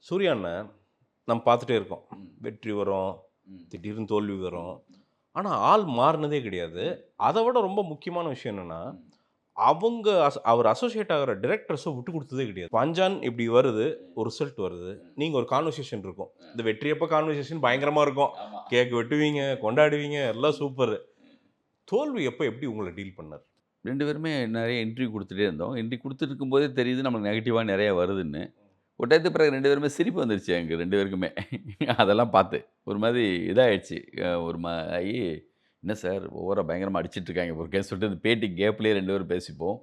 சூர்யா அண்ணன் நம்ம பார்த்துட்டே இருக்கோம். ம். வெற்றி வரும், ம். திடீர்னு தோல்வி வரும். ம். ஆனா ஆள் மாறுனதே கிடையாது. அத விட ரொம்ப முக்கியமான விஷயம் என்னன்னா, ம். அவங்க அவர் அசோசியேட் ஆகுற டைரக்டர்ஸ விட்டு குடுத்ததே கிடையாது. பஞ்சான் இப்படி வருது, ஒரு ரிசல்ட் வருது. நீங்க ஒரு கான்வர்சேஷன் இருக்கும். இந்த வெற்றி அப்ப கான்வர்சேஷன் பயங்கரமா இருக்கும். ஆமா. கேக் வெட்டுவீங்க, கொண்டாடுவீங்க, எல்லாம் சூப்பர். தோல்வி எப்ப எப்படி உங்கள டீல் பண்ணாரு? 2 பேருமே நெறைய இன்டர்வியூ குடுத்துட்டே இருந்தோம். இன்டர்வியூ குடுத்துட்டு இருக்கும்போதே தெரியுது நமக்கு நெகட்டிவா நெறைய வருதுன்னு. ஒரு டயத்துக்கு பிறகு 2 பேருமே சிரிப்பு வந்துருச்சு எங்க 2 பேருக்குமே. அதெல்லாம் பார்த்து. ஒரு மாதிரி இதாயிடுச்சு. ஒரு ஆயி, "என்ன சார் ஓவரா பயங்கரமா அடிச்சிட்டு இருக்காங்க போலருக்கேன்னு" சொல்லிட்டு அந்த பேட்டி கேப்லயே 2 பேரும் பேசிப்போம்.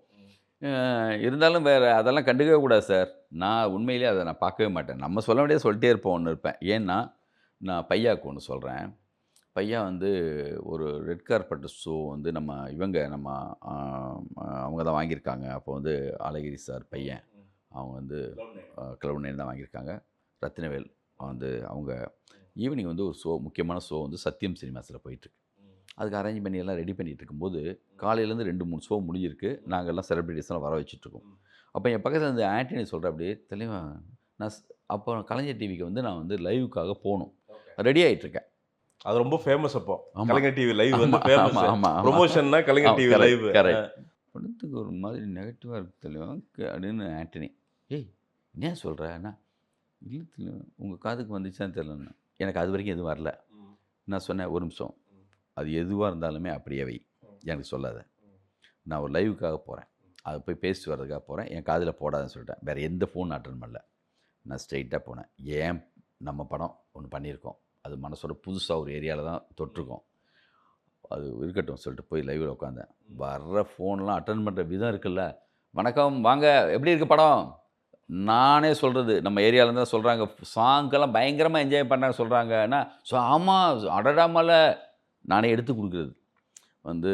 இருந்தாலும் வேற அதெல்லாம் கண்டுக்கவே கூடாது சார். நான் உண்மையிலேயே அத நான் பார்க்கவே மாட்டேன். நம்ம சொல்ல வேண்டியத சொல்லிட்டே இருப்போம்னு இருப்பேன். ஏன்னா, நான் பையாவுக்கு ஒண்ணு சொல்றேன். பையா வந்து ஒரு ரெட் கார்பெட் ஷோ வந்து நம்ம அவங்க தான் வாங்கியிருக்காங்க. அப்போ வந்து அழகிரி சார் பையன். அவங்க வந்து கிளவுட் நைன் தான் வாங்கியிருக்காங்க. ரத்தினவேல் வந்து அவங்க ஈவினிங் வந்து ஒரு முக்கியமான ஷோ வந்து சத்யம் சினிமாஸில் போயிட்டுருக்கு. அதுக்கு அரேஞ்ச் பண்ணி எல்லாம் ரெடி பண்ணிட்டு இருக்கும்போது, காலையிலேருந்து 2, 3 ஷோ முடிஞ்சிருக்கு. நாங்க எல்லாம் செலிபிரிட்டீஸ்லாம் வர வச்சுட்ருக்கோம். அப்போ என் பக்கத்தில இருந்த ஆண்டனி சொல்றாப்படி, "தலைவா நான் அப்போ கலைஞர் டிவிக்கு வந்து நான் வந்து லைவுக்காக போணும். ரெடி ஆயிட்டுருக்கேன்." அது ரொம்ப ஃபேமஸ் அப்போ. ஆமா. கலைஞர் டிவி லைவ் வந்து ஆமா, ஃபேமஸ். ஆமா, ஆமா, ஆமா. புரமோஷன்னா கலைஞர் டிவி கரெக்ட், லைவ். கரெக்ட். படத்துக்கு ஒரு மாதிரி நெகட்டிவா இருக்கு தலைவா அப்படின்னு ஆண்டனி. "ஏய் என்ன சொல்றன்னா?" "இல்ல தலைவா உங்க காதுக்கு வந்துச்சான்னு தெரியலன்னு." எனக்கு அது வரைக்கும் எதுவும் வரல. நான் சொன்னேன், "ஒரு நிமிஷம். அது எதுவா இருந்தாலுமே அப்படியே வை. எனக்கு சொல்லாத. நான் ஒரு லைவுக்காக போறேன். அது போய் பேசிட்டு வர்றதுக்காக போறேன். என் காதுல போடாதன்னு சொல்லிட்டேன்." வேற எந்த ஃபோன் அட்டெண்ட் பண்ணல. நான் ஸ்ட்ரெயிட்டா போனேன். நம்ம படம் ஒண்ணு பண்ணியிருக்கோம். அது மனசோட புதுசா ஒரு ஏரியால தான் தொட்டிருக்கோம். அது இருக்கட்டும் சொல்லிட்டு போய் லைவ்ல உட்காந்தேன். வர்ற ஃபோன்லாம் அட்டெண்ட் பண்ற விதம் இருக்குல்ல. "வணக்கம், வாங்க. எப்படி இருக்கு படம்?" நானே சொல்றது. நம்ம ஏரியால தான் சொல்றாங்க. சாங்க்கெல்லாம் பயங்கரமா என்ஜாய் பண்ணாங்க சொல்றாங்கன்னா, ஆமா, அடடா மல! நானே எடுத்து குடுக்குறது. வந்து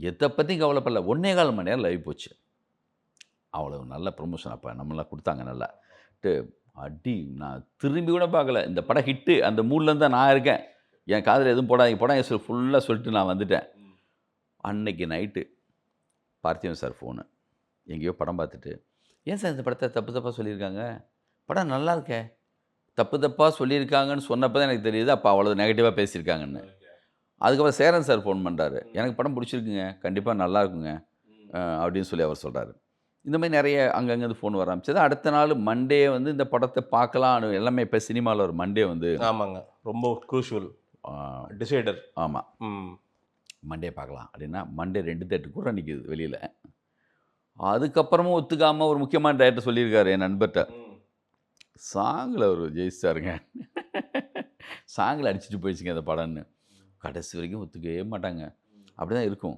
எத பத்தியும் கவலைப்படல. 1 1/4 மணி நேரம் லைவ் போச்சு. அவ்வளவு நல்ல ப்ரமோஷன் அப்ப நம்மலாம் குடுத்தாங்க நல்லா. ட்டு அடி நான் திரும்பி கூட பார்க்கல. இந்த படம் ஹிட்டு அந்த மூட்ல தான் நான் இருக்கேன். என் காதுல எதுவும் போடாதீங்க, போடாதீங்க ஃபுல்லா சொல்லிட்டு நான் வந்துட்டேன். அன்னைக்கு நைட்டு பார்த்திபன் சார் ஃபோனு. எங்கேயோ படம் பார்த்துட்டு, "ஏன் சார் இந்த படத்த தப்பு தப்பா சொல்லியிருக்காங்க? படம் நல்லா இருக்கே!" தப்பு தப்பா சொல்லியிருக்காங்கன்னு சொன்னப்ப தான் எனக்கு தெரியுது, அப்ப அவ்வளவு நெகட்டிவா பேசியிருக்காங்கன்னு. அதுக்கப்புறம் சேரன் சார் ஃபோன் பண்றாரு. "எனக்கு படம் புடிச்சிருக்குங்க. கண்டிப்பா நல்லா இருக்குங்க." அப்படின்னு சொல்லி அவர் சொல்றாரு. இந்த மாரி நெறைய அங்கங்கருந்து ஃபோன் வர ஆரம்பிச்சது. அடுத்த நாள் மண்டே வந்து இந்த படத்த பார்க்கலான்னு எல்லாமே இப்ப சினிமால ஒரு மண்டே வந்து ஆமாங்க. ரொம்ப குரூஷியல். ஆ டிசைடர். ஆமா. ம். மண்டே பார்க்கலாம் அப்படின்னா, மண்டே 2 தியேட்டர் கூட நிக்குது வெளியில. அதுக்கப்புறமும் ஒத்துக்காம ஒரு முக்கியமான டைரக்டர் சொல்லியிருக்காரு என் நண்பர்ட்ட. சாங்ல அவரு ஜெயிச்சிட்டாருங்க. சாங்ல அடிச்சுட்டு போயிடுச்சுங்க அந்த படம்ன்னு. கடைசி வரைக்கும் ஒத்துக்கவே மாட்டாங்க. அப்படிதான் இருக்கும்.